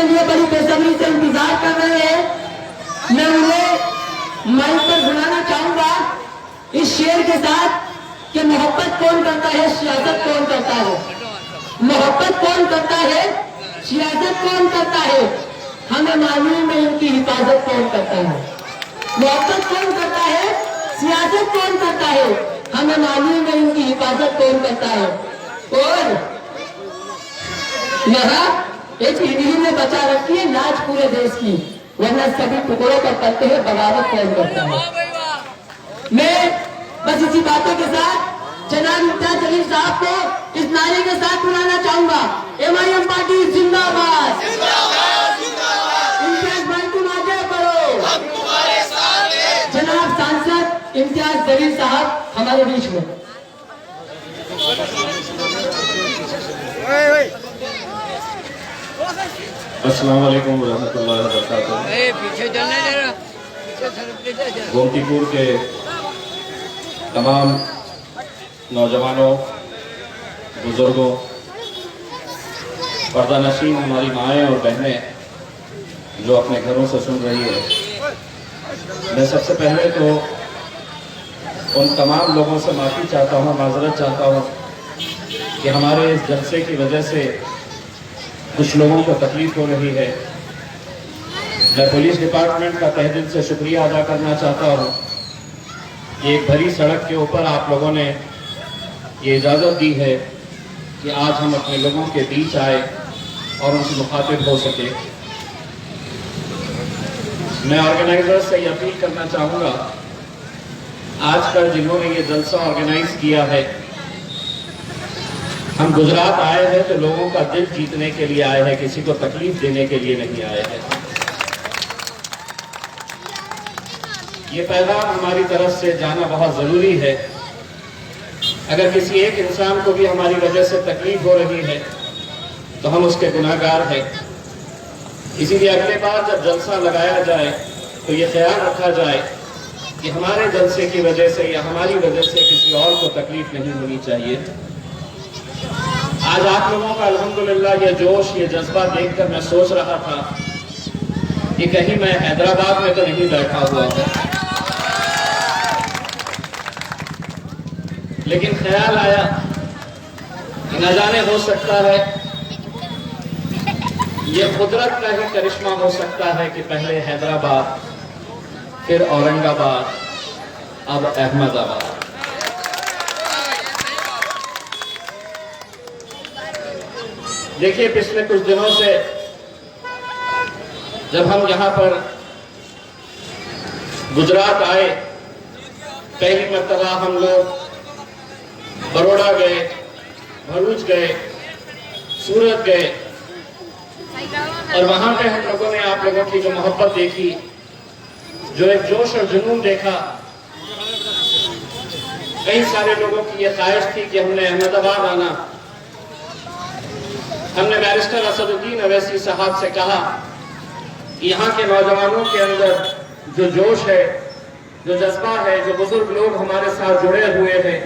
के लिए बड़ी बेसब्री से इंतजार कर रहे हैं। मैं उन्हें माइक पर बुलाना चाहूंगा इस शेर के साथ कि मोहब्बत कौन करता है, सियासत कौन करता है। मोहब्बत कौन करता है, सियासत कौन करता है, हमें मालूम है इनकी हिफाजत कौन करता है। मोहब्बत कौन करता है, सियासत कौन करता है, हमें मालूम है इनकी हिफाजत कौन करता है। और यहाँ एक इन्हीं ने बचा रखी है लाज पूरे देश की, वरना सभी टुकड़ों पर करते हैं बगावत कौन करता है। मैं बस इसी बातों के साथ जनाब इम्तियाज जलील साहब को इस नारे के साथ बुलाना चाहूंगा, MIM पार्टी जिंदाबाद, इम्तियाज भाई तुम आगे बढ़ो, हम तुम्हारे साथ हैं। जनाब सांसद इम्तियाज जलील साहब हमारे बीच में। अस्सलाम वालेकुम रहमतुल्लाहि व बरकातहू। गोमतीपुर के तमाम नौजवानों, बुजुर्गों, पर्दा नशीन हमारी माएँ और बहनें जो अपने घरों से सुन रही है, मैं सबसे पहले तो उन तमाम लोगों से माफ़ी चाहता हूँ, माजरत चाहता हूँ कि हमारे इस जलसे की वजह से कुछ लोगों को तकलीफ हो रही है। मैं पुलिस डिपार्टमेंट का तहे दिल से शुक्रिया अदा करना चाहता हूँ कि एक भरी सड़क के ऊपर आप लोगों ने ये इजाज़त दी है कि आज हम अपने लोगों के बीच आए और उनसे मुखातिब हो सके। मैं ऑर्गेनाइजर से ये अपील करना चाहूँगा, आजकल जिन्होंने ये जलसा ऑर्गेनाइज किया है, हम गुजरात आए हैं तो लोगों का दिल जीतने के लिए आए हैं, किसी को तकलीफ देने के लिए नहीं आए हैं। ये पैगाम हमारी तरफ से जाना बहुत ज़रूरी है। अगर किसी एक इंसान को भी हमारी वजह से तकलीफ हो रही है तो हम उसके गुनाहगार हैं। इसीलिए अगले बार जब जलसा लगाया जाए तो ये ख्याल रखा जाए कि हमारे जलसे की वजह से या हमारी वजह से किसी और को तकलीफ नहीं होनी चाहिए। आज आप लोगों का अल्हम्दुलिल्लाह ये जोश, ये जज्बा देखकर मैं सोच रहा था कि कहीं मैं हैदराबाद में तो नहीं बैठा हुआ हूँ, लेकिन ख्याल आया कि न जाने हो सकता है ये कुदरत का ही करिश्मा हो सकता है कि पहले हैदराबाद, फिर औरंगाबाद, अब अहमदाबाद। देखिए, पिछले कुछ दिनों से जब हम यहाँ पर गुजरात आए, पहली मर्तबा हम लोग बड़ौदा गए, भरूच गए, सूरत गए और वहां पे हम लोगों ने आप लोगों की जो मोहब्बत देखी, जो एक जोश और जुनून देखा। कई सारे लोगों की ये ख्वाहिश थी कि हमने अहमदाबाद आना। हमने बैरिस्टर असदुद्दीन अवैसी साहब से कहा कि यहाँ के नौजवानों के अंदर जो जोश है, जो जज्बा है, जो बुजुर्ग लोग हमारे साथ जुड़े हुए हैं,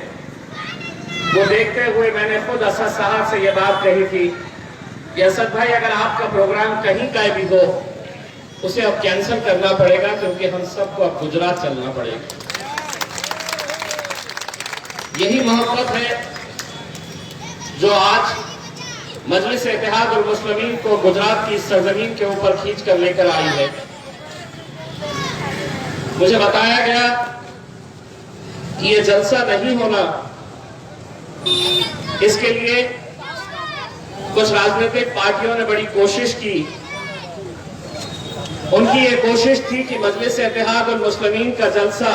वो देखते हुए मैंने खुद असद साहब से ये बात कही थी कि असद भाई, अगर आपका प्रोग्राम कहीं का भी हो उसे अब कैंसिल करना पड़ेगा, क्योंकि हम सबको अब गुजरात चलना पड़ेगा। यही मोहब्बत है जो आज मजलिस इत्तेहादुल मुस्लिमीन को गुजरात की सरजमीन के ऊपर खींच कर लेकर आई है। मुझे बताया गया कि ये जलसा नहीं होना, इसके लिए कुछ राजनीतिक पार्टियों ने बड़ी कोशिश की। उनकी ये कोशिश थी कि मजलिस इत्तेहादुल मुस्लिमीन का जलसा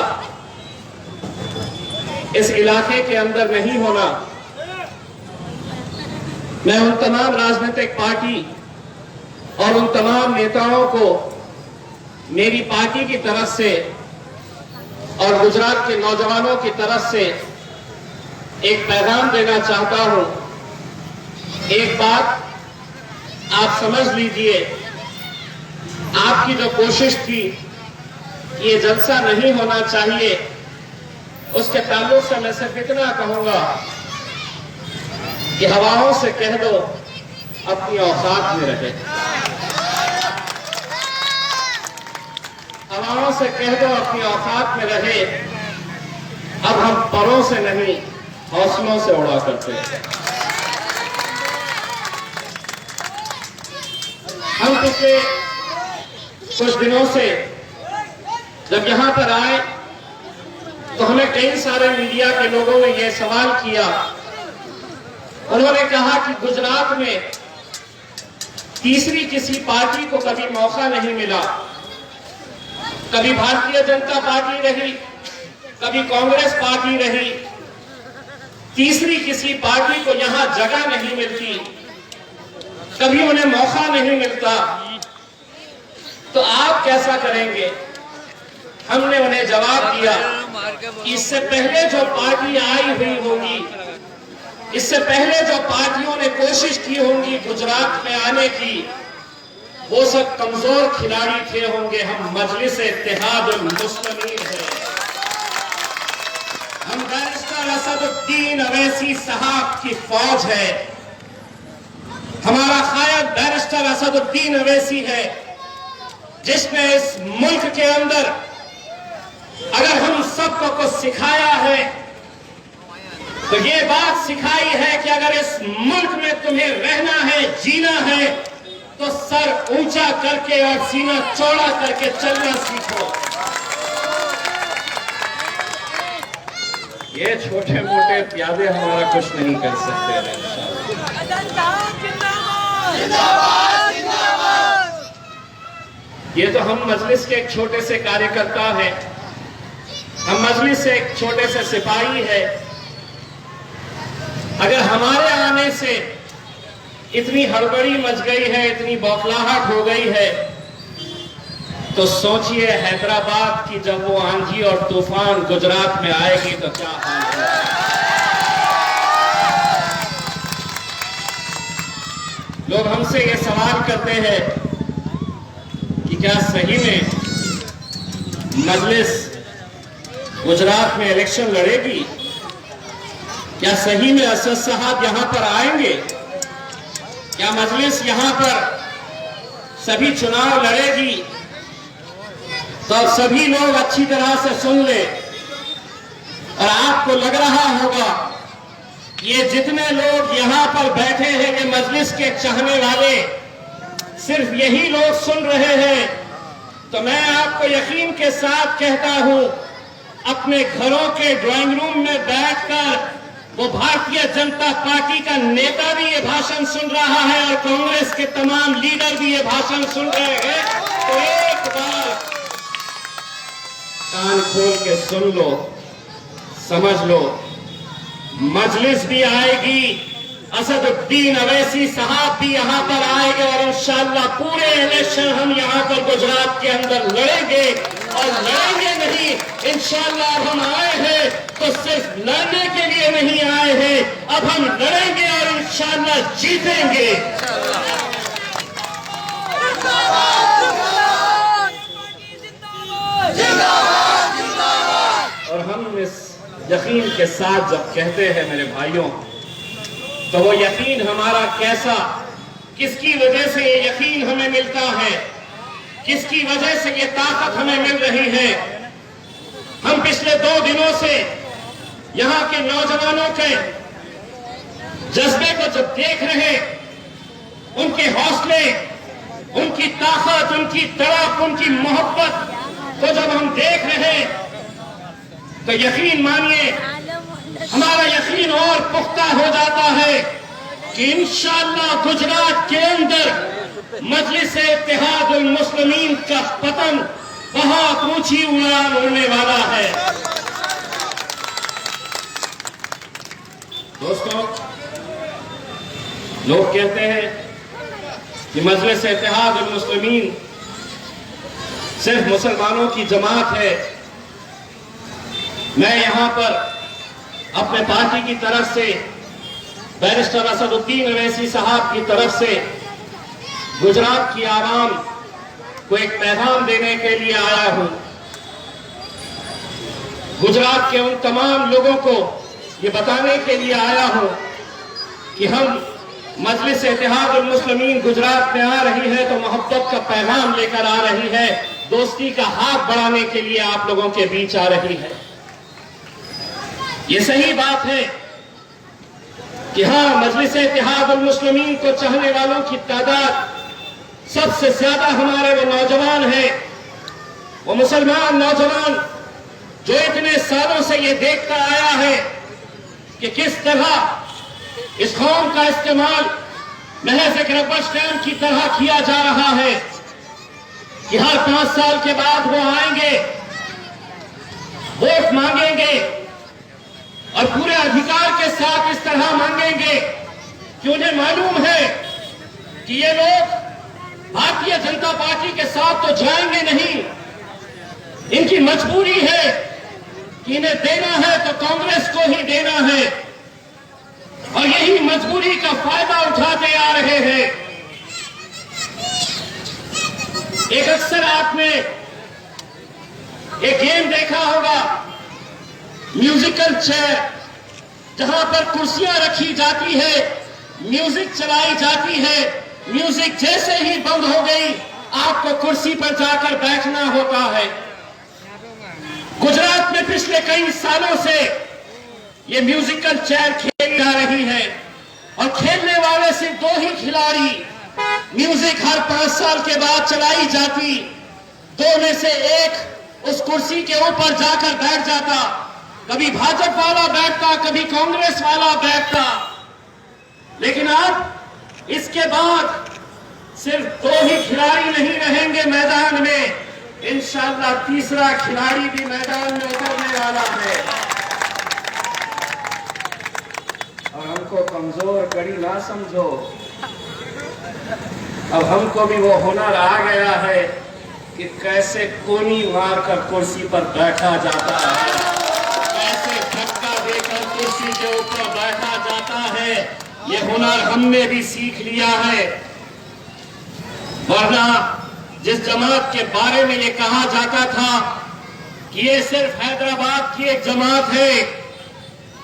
इस इलाके के अंदर नहीं होना। मैं उन तमाम राजनीतिक पार्टी और उन तमाम नेताओं को मेरी पार्टी की तरफ से और गुजरात के नौजवानों की तरफ से एक पैगाम देना चाहता हूं। एक बात आप समझ लीजिए, आपकी जो कोशिश थी कि ये जलसा नहीं होना चाहिए, उसके ताल्लुक से मैं सिर्फ इतना कहूंगा कि हवाओं से कह दो अपनी औकात में रहे। मुसलमानों से कह दो अपनी औकात में रहे, अब हम परों से नहीं हौसलों से उड़ा करते हैं। हम पिछले कुछ दिनों से जब यहां पर आए तो हमें कई सारे मीडिया के लोगों ने यह सवाल किया। उन्होंने कहा कि गुजरात में तीसरी किसी पार्टी को कभी मौका नहीं मिला, कभी भारतीय जनता पार्टी रही, कभी कांग्रेस पार्टी रही, तीसरी किसी पार्टी को यहां जगह नहीं मिलती, कभी उन्हें मौका नहीं मिलता, तो आप कैसा करेंगे? हमने उन्हें जवाब दिया कि इससे पहले जो पार्टी आई हुई होगी, इससे पहले जो पार्टियों ने कोशिश की होंगी गुजरात में आने की, वो सब कमजोर खिलाड़ी थे होंगे। हम मजलिस इत्तेहादुल मुस्लिमीन हैं। हम बैरिस्टर असदुद्दीन अवैसी साहब की फौज है। हमारा कायद बैरिस्टर असदुद्दीन अवैसी है, जिसने इस मुल्क के अंदर अगर हम सबको कुछ सिखाया है तो ये बात सिखाई है कि अगर इस मुल्क में तुम्हें रहना है, जीना है, तो सर ऊंचा करके और सीना चौड़ा करके चलना सीखो। ये छोटे मोटे प्यादे हमारा कुछ नहीं कर सकते। ये तो हम मजलिस के एक छोटे से कार्यकर्ता हैं, हम मजलिस से एक छोटे से सिपाही है। अगर हमारे आने से इतनी हड़बड़ी मच गई है, इतनी बौखलाहट हो गई है, तो सोचिए हैदराबाद की जब वो आंधी और तूफान गुजरात में आएगी तो क्या हाल है। लोग हमसे ये सवाल करते हैं कि क्या सही में मजलिस गुजरात में इलेक्शन लड़ेगी? क्या सही में असद साहब यहां पर आएंगे? क्या मजलिस यहां पर सभी चुनाव लड़ेगी? तो सभी लोग अच्छी तरह से सुन ले। और आपको लग रहा होगा ये जितने लोग यहां पर बैठे हैं, ये मजलिस के चाहने वाले सिर्फ यही लोग सुन रहे हैं, तो मैं आपको यकीन के साथ कहता हूं, अपने घरों के ड्राइंग रूम में बैठकर वो भारतीय जनता पार्टी का नेता भी ये भाषण सुन रहा है और कांग्रेस के तमाम लीडर भी ये भाषण सुन रहे हैं। तो एक बार कान खोल के सुन लो, समझ लो, मजलिस भी आएगी, असदुद्दीन अवैसी साहब भी यहां पर आएंगे और इंशाअल्लाह पूरे इलेक्शन हम यहां पर गुजरात के अंदर लड़ेंगे। और लड़ेंगे नहीं, इंशाअल्लाह हम आए हैं तो सिर्फ लड़ने के लिए नहीं आए हैं, अब हम लड़ेंगे और इंशाअल्लाह जीतेंगे। और हम इस यकीन के साथ जब कहते हैं मेरे भाइयों, तो वो यकीन हमारा कैसा, किसकी वजह से ये यकीन हमें मिलता है, किसकी वजह से ये ताकत हमें मिल रही है। हम पिछले 2 दिनों से यहां के नौजवानों के जज्बे को जब देख रहे, उनके हौसले, उनकी ताकत, उनकी तड़प, उनकी मोहब्बत को जब हम देख रहे, तो यकीन मानिए हमारा यकीन और पुख्ता हो जाता है कि इंशाअल्लाह गुजरात के अंदर मजलिस इत्तेहादुल मुस्लिमीन का पतन बहुत ऊंची उड़ान उड़ने वाला है। दोस्तों, लोग कहते हैं कि मजलिस इत्तेहादुल मुस्लिमीन सिर्फ मुसलमानों की जमात है। मैं यहां पर अपने पार्टी की तरफ से, बैरिस्टर असदुद्दीन अवैसी साहब की तरफ से गुजरात की आवाम को एक पैगाम देने के लिए आया हूं। गुजरात के उन तमाम लोगों को ये बताने के लिए आया हूं कि हम मजलिस इत्तेहादुल मुस्लिमीन गुजरात में आ रही है तो मोहब्बत का पैगाम लेकर आ रही है, दोस्ती का हाथ बढ़ाने के लिए आप लोगों के बीच आ रही है। ये सही बात है कि हां, मजलिस-ए-इत्तेहादुल मुस्लिमीन को चाहने वालों की तादाद सबसे ज्यादा हमारे वो नौजवान हैं, वो मुसलमान नौजवान जो इतने सालों से ये देखता आया है कि किस तरह इस कौम का इस्तेमाल महज एक रबर स्टैंप की तरह किया जा रहा है कि हर 5 साल के बाद वो आएंगे, वोट मांगेंगे और पूरे अधिकार के साथ इस तरह मांगेंगे कि उन्हें मालूम है कि ये लोग भारतीय जनता पार्टी के साथ तो जाएंगे नहीं, इनकी मजबूरी है कि इन्हें देना है तो कांग्रेस को ही देना है, और यही मजबूरी का फायदा उठाते आ रहे हैं। एक अक्सर आपने एक गेम देखा होगा, म्यूजिकल चेयर, जहां पर कुर्सियां रखी जाती है, म्यूजिक चलाई जाती है, म्यूजिक जैसे ही बंद हो गई आपको कुर्सी पर जाकर बैठना होता है। गुजरात में पिछले कई सालों से ये म्यूजिकल चेयर खेली जा रही है और खेलने वाले सिर्फ 2 ही खिलाड़ी। म्यूजिक हर 5 साल के बाद चलाई जाती, 2 में से एक उस कुर्सी के ऊपर जाकर बैठ जाता, कभी भाजपा वाला बैठता, कभी कांग्रेस वाला बैठता। लेकिन अब इसके बाद सिर्फ 2 ही खिलाड़ी नहीं रहेंगे मैदान में, इंशाअल्लाह तीसरा खिलाड़ी भी मैदान में उतरने वाला है। और हमको कमजोर कड़ी ना समझो, अब हमको भी वो हुनर आ गया है कि कैसे कोनी मारकर कुर्सी पर बैठा जाता है, कैसे धक्का देकर कुर्सी के ऊपर बैठा जाता है। ये हुनर हमने भी सीख लिया है। वरना जिस जमात के बारे में ये कहा जाता था कि ये सिर्फ हैदराबाद की एक जमात है,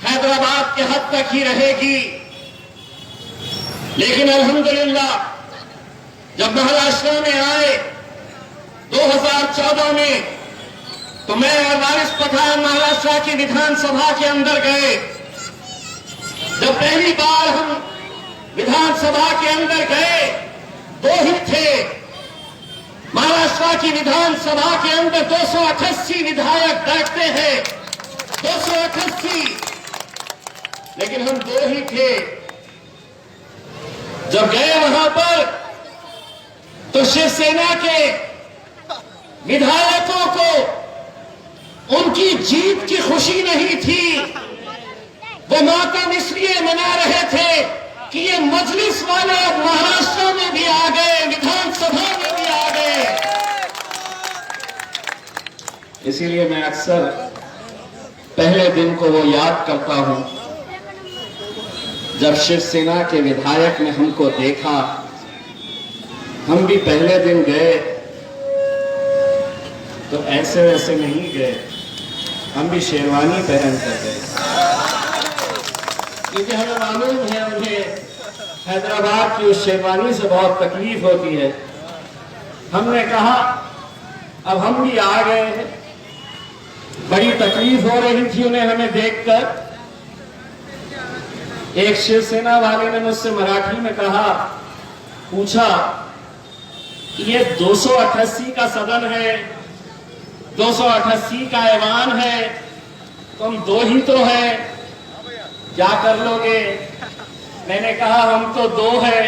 हैदराबाद के हद तक ही रहेगी, लेकिन अल्हम्दुलिल्लाह जब महाराष्ट्र में आए 2014 में, तो मैं और वारिस पठान महाराष्ट्र की विधानसभा के अंदर गए। जब पहली बार हम विधानसभा के अंदर गए 2 ही थे। महाराष्ट्र की विधानसभा के अंदर 288 विधायक बैठते हैं, 288, लेकिन हम 2 ही थे। जब गए वहां पर तो शिवसेना के विधायकों को उनकी जीत की खुशी नहीं थी, वो मातम इसलिए मना रहे थे कि ये मजलिस वाले अब महाराष्ट्र में भी आ गए, विधानसभा में भी आ गए। इसीलिए मैं अक्सर पहले दिन को वो याद करता हूं जब शिवसेना के विधायक ने हमको देखा। हम भी पहले दिन गए तो ऐसे वैसे नहीं गए, हम भी शेरवानी पहन कर गए, क्योंकि हमें मालूम है उन्हें हैदराबाद की उस शेरवानी से बहुत तकलीफ होती है। हमने कहा अब हम भी आ गए हैं, बड़ी तकलीफ हो रही थी उन्हें हमें देखकर। एक शिवसेना वाले ने मुझसे मराठी में कहा, पूछा ये 288 का सदन है, 288 का ऐवान है, तुम 2 ही तो है, क्या कर लोगे? मैंने कहा हम तो 2 है,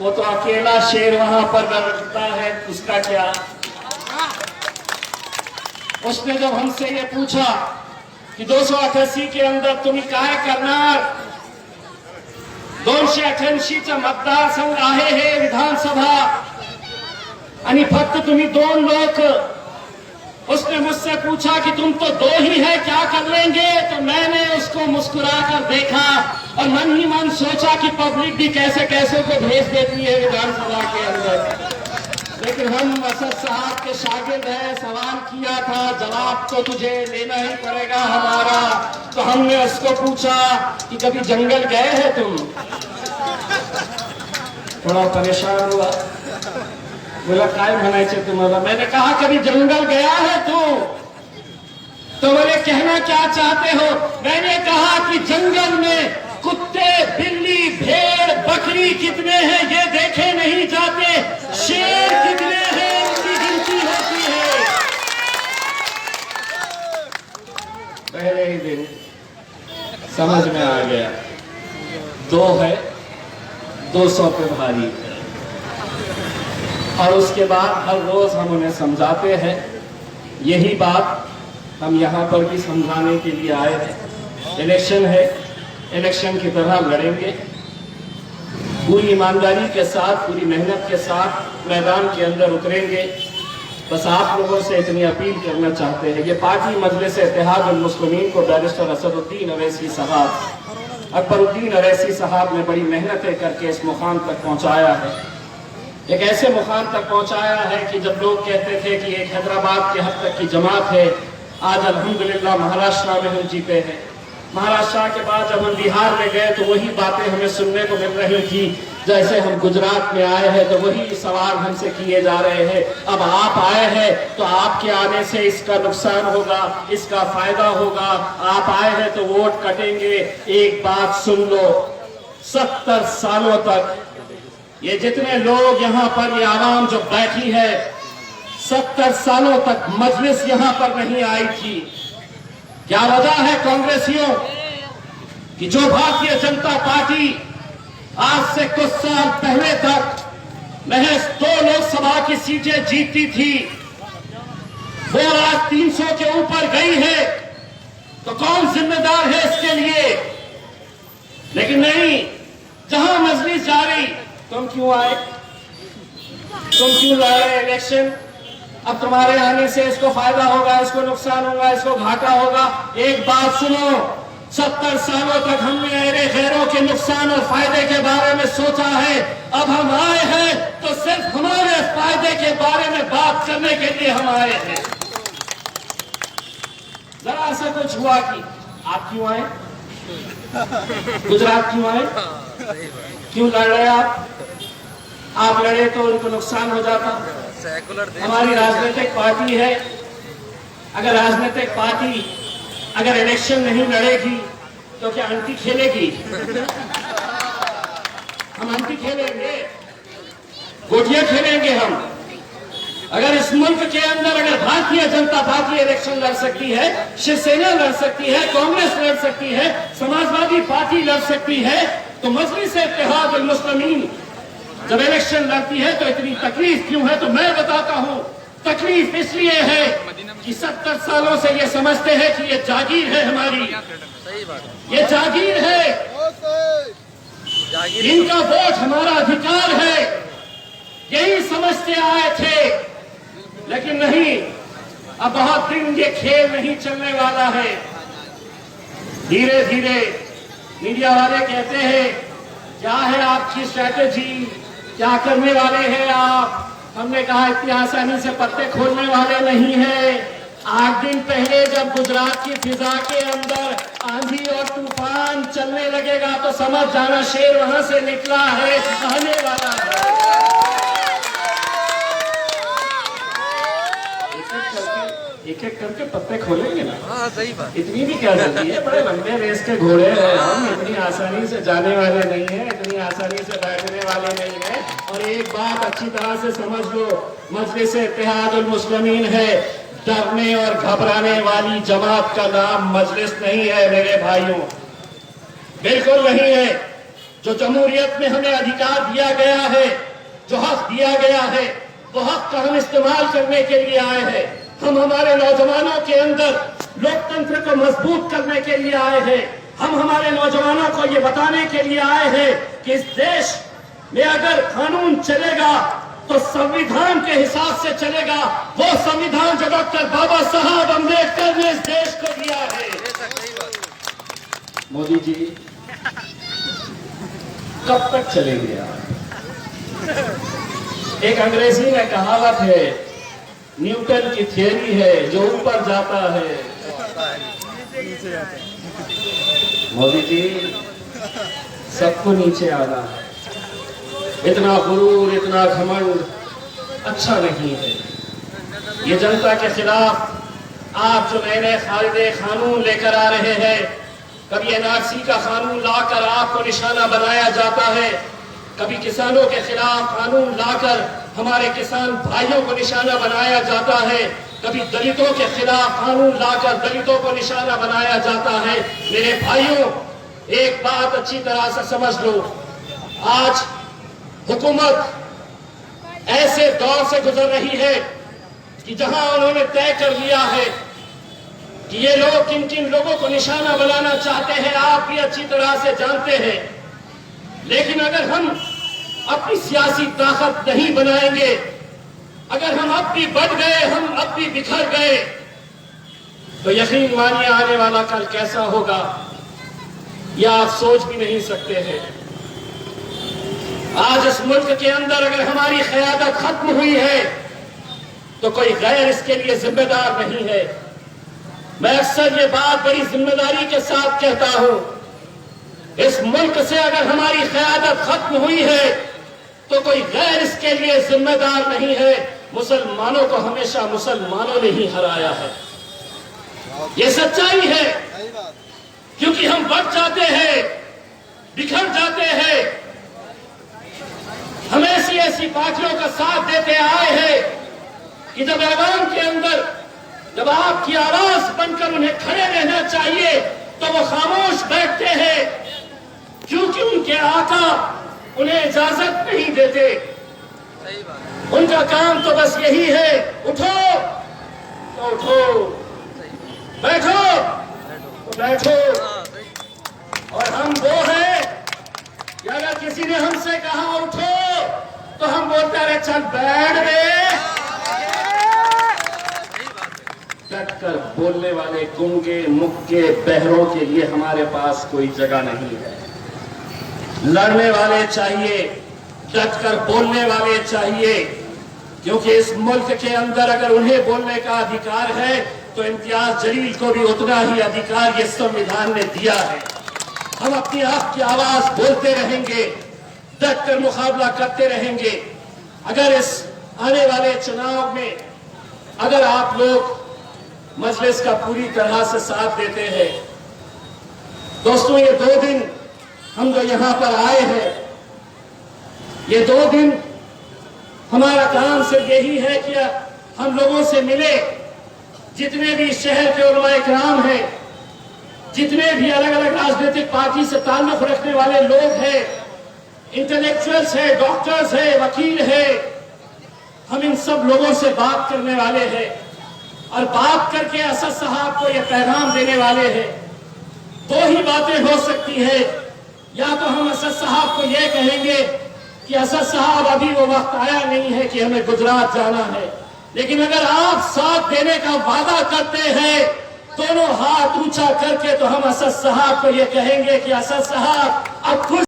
वो तो अकेला शेर वहां पर बैठता है, उसका क्या? उसने जब हमसे ये पूछा की 288 के अंदर तुम्ही काय करणार, 288चं मतदारसंघ आहे हे विधानसभा आणि फक्त तुम्ही 2 लोक। उसने मुझसे पूछा कि तुम तो 2 ही है, क्या कर लेंगे? तो मैंने उसको मुस्कुराकर देखा और मन ही मन सोचा कि पब्लिक भी कैसे कैसे को भेज देती है विधानसभा के अंदर। लेकिन हम असद साहब के शागिर्द हैं, सवाल किया था, जवाब तो तुझे लेना ही पड़ेगा हमारा। तो हमने उसको पूछा कि कभी जंगल गए हैं तुम? थोड़ा परेशान हुआ बोला काय म्हणायचे तुम्हाला? मैंने कहा कभी जंगल गया है तू? तो बोले कहना क्या चाहते हो? मैंने कहा कि जंगल में कुत्ते, बिल्ली, भेड़, बकरी कितने हैं ये देखे नहीं जाते, शेर कितने हैं उनकी गिनती होती है। पहले ही दिन समझ में आ गया, 2 है 200 पे भारी। और उसके बाद हर रोज हम उन्हें समझाते हैं। यही बात हम यहाँ पर भी समझाने के लिए आए हैं। इलेक्शन है, इलेक्शन की तरह लड़ेंगे, पूरी ईमानदारी के साथ, पूरी मेहनत के साथ मैदान के अंदर उतरेंगे। बस आप लोगों से इतनी अपील करना चाहते हैं, ये पार्टी मजलिस इत्तेहाद उल मुस्लिमीन को बैरिस्टर असदुद्दीन अवैसी साहब, अकबरुद्दीन अवैसी साहब ने बड़ी मेहनतें करके इस मुकाम तक पहुंचाया है। एक ऐसे मुकाम तक पहुंचाया है कि जब लोग कहते थे कि एक हैदराबाद के हद तक की जमात है, आज अल्हम्दुलिल्लाह महाराष्ट्र में हम जीते हैं। महाराष्ट्र के बाद जब हम बिहार में गए तो वही बातें हमें सुनने को मिल रही थी। जैसे हम गुजरात में आए हैं तो वही सवाल हमसे किए जा रहे हैं। अब आप आए हैं तो आपके आने से इसका नुकसान होगा, इसका फायदा होगा, आप आए हैं तो वोट कटेंगे। एक बात सुन लो, 70 सालों तक ये जितने लोग यहाँ पर, ये आवाम जो बैठी है, 70 सालों तक मजलिस यहाँ पर नहीं आई थी। क्या वजह है कांग्रेसियों कि जो भारतीय जनता पार्टी आज से कुछ साल पहले तक महज 2 लोकसभा की सीटें जीतती थी, वो आज 300 के ऊपर गई है। तो कौन जिम्मेदार है इसके लिए? लेकिन नहीं, जहां मजलिस जा रही, तुम क्यों आए, तुम क्यों लड़ रहे इलेक्शन? अब तुम्हारे आने से इसको फायदा होगा, इसको नुकसान होगा, इसको घाटा होगा। एक बात सुनो, 70 सालों तक हमने अरे गैरों के नुकसान और फायदे के बारे में सोचा है। अब हम आए हैं तो सिर्फ हमारे फायदे के बारे में बात करने के लिए हम आए हैं। जरा सा कुछ हुआ कि आप क्यों आए, गुजरात क्यों आए, क्यों लड़ रहे आप लड़े तो उनको नुकसान हो जाता। हमारी राजनीतिक पार्टी है, अगर राजनीतिक पार्टी अगर इलेक्शन नहीं लड़ेगी तो क्या अंटी खेलेगी? हम अंटी खेलेंगे, गोटियां खेलेंगे हम। अगर इस मुल्क के अंदर अगर भारतीय जनता पार्टी इलेक्शन लड़ सकती है, शिवसेना लड़ सकती है, कांग्रेस लड़ सकती है, समाजवादी पार्टी लड़ सकती है, तो मजलिस इत्तेहाद उल मुस्लिमीन जब इलेक्शन लड़ती है तो इतनी तकलीफ क्यों है? तो मैं बताता हूं, तकलीफ इसलिए है कि 70 सालों से ये समझते हैं कि ये जागीर है हमारी, ये जागीर है, इनका वोट हमारा अधिकार है, यही समझते आए थे। लेकिन नहीं, अब बहुत दिन ये खेल नहीं चलने वाला है। धीरे धीरे मीडिया वाले कहते हैं क्या है आपकी स्ट्रैटेजी, क्या करने वाले हैं आप? हमने कहा इतनी आसानी से पत्ते खोलने वाले नहीं है। 8 दिन पहले जब गुजरात की फिजा के अंदर आंधी और तूफान चलने लगेगा तो समझ जाना शेर वहां से निकला है, आने वाला है। एक एक करके पत्ते खोलेंगे ना। हाँ, सही बात। इतनी भी क्या जल्दी है, बड़े लंबे रेस के घोड़े हैं हम, इतनी आसानी से जाने वाले नहीं है, इतनी आसानी से बैठने वाले नहीं है। और एक बात अच्छी तरह से समझ लो, मजलिस इत्तेहाद उल मुस्लिमीन है, डरने और घबराने वाली जमात का नाम मजलिस नहीं है मेरे भाइयों, बिल्कुल नहीं है। जो जमहूरियत में हमें अधिकार दिया गया है, जो हक दिया गया है, वो हक का हम इस्तेमाल करने के लिए आए हैं। हम हमारे नौजवानों के अंदर लोकतंत्र को मजबूत करने के लिए आए हैं। हम हमारे नौजवानों को ये बताने के लिए आए हैं कि इस देश में अगर कानून चलेगा तो संविधान के हिसाब से चलेगा, वो संविधान जो डॉक्टर बाबा साहब अम्बेडकर ने इस देश को दिया है। मोदी जी कब तक चलेंगे आप? एक अंग्रेजी में कहावत है, न्यूटन की थियरी है, जो ऊपर जाता है। मोदी जी सबको नीचे आना है। इतना गुरूर, इतना घमंड, अच्छा नहीं है। ये जनता के खिलाफ आप जो नए नए कानून लेकर आ रहे हैं, कभी एनआरसी का कानून लाकर आपको निशाना बनाया जाता है, कभी किसानों के खिलाफ कानून लाकर हमारे किसान भाइयों को निशाना बनाया जाता है, कभी दलितों के खिलाफ कानून लाकर दलितों को निशाना बनाया जाता है। मेरे भाइयों, एक बात अच्छी तरह से समझ लो, आज हुकूमत ऐसे दौर से गुजर रही है कि जहां उन्होंने तय कर लिया है कि ये लोग किन किन लोगों को निशाना बनाना चाहते हैं, आप भी अच्छी तरह से जानते हैं। लेकिन अगर हम अपनी सियासी ताकत नहीं बनाएंगे, अगर हम अब भी बढ़ गए, हम अब भी बिखर गए, तो यकीन मानिए आने वाला कल कैसा होगा यह आप सोच भी नहीं सकते हैं। आज इस मुल्क के अंदर अगर हमारी क़यादत खत्म हुई है तो कोई गैर इसके लिए जिम्मेदार नहीं है। मैं अक्सर ये बात बड़ी जिम्मेदारी के साथ कहता हूं, इस मुल्क से अगर हमारी क़यादत खत्म हुई है तो कोई गैर इसके लिए जिम्मेदार नहीं है। मुसलमानों को हमेशा मुसलमानों ने ही हराया है, ये सच्चाई है। क्योंकि हम बढ़ जाते हैं, बिखर जाते हैं, हम ऐसी ऐसी पार्टियों का साथ देते आए हैं कि जब ऐवान के अंदर जब आपकी आवाज बनकर उन्हें खड़े रहना चाहिए तो वो खामोश बैठते हैं, क्योंकि उनके आका उन्हें इजाजत नहीं देते। उनका काम तो बस यही है, उठो तो उठो, बैठो तो बैठो। और हम वो हैं कि अगर किसी ने हमसे कहा उठो तो हम बोलते रहे चल बैठ रे। डट कर बोलने वाले गूंगे मुक्के बहरों के लिए हमारे पास कोई जगह नहीं है। लड़ने वाले चाहिए, डट कर बोलने वाले चाहिए, क्योंकि इस मुल्क के अंदर अगर उन्हें बोलने का अधिकार है तो इम्तियाज जलील को भी उतना ही अधिकार ये संविधान ने दिया है। हम अपनी आप की आवाज बोलते रहेंगे, डट कर मुकाबला करते रहेंगे। अगर इस आने वाले चुनाव में अगर आप लोग मजलिस का पूरी तरह से साथ देते हैं, दोस्तों ये 2 दिन हम जो यहाँ पर आए हैं, ये 2 दिन हमारा काम सिर्फ यही है कि हम लोगों से मिले, जितने भी शहर के उलमाए किराम हैं, जितने भी अलग अलग राजनीतिक पार्टी से ताल्लुक रखने वाले लोग हैं, इंटेलेक्चुअल्स हैं, डॉक्टर्स हैं, वकील हैं, हम इन सब लोगों से बात करने वाले हैं और बात करके असद साहब को यह पैगाम देने वाले हैं। 2 ही बातें हो सकती है, या तो हम असद साहब को यह कहेंगे कि असद साहब अभी वो वक्त आया नहीं है कि हमें गुजरात जाना है, लेकिन अगर आप साथ देने का वादा करते हैं दोनों हाथ ऊंचा करके, तो हम असद साहब को यह कहेंगे कि असद साहब अब खुश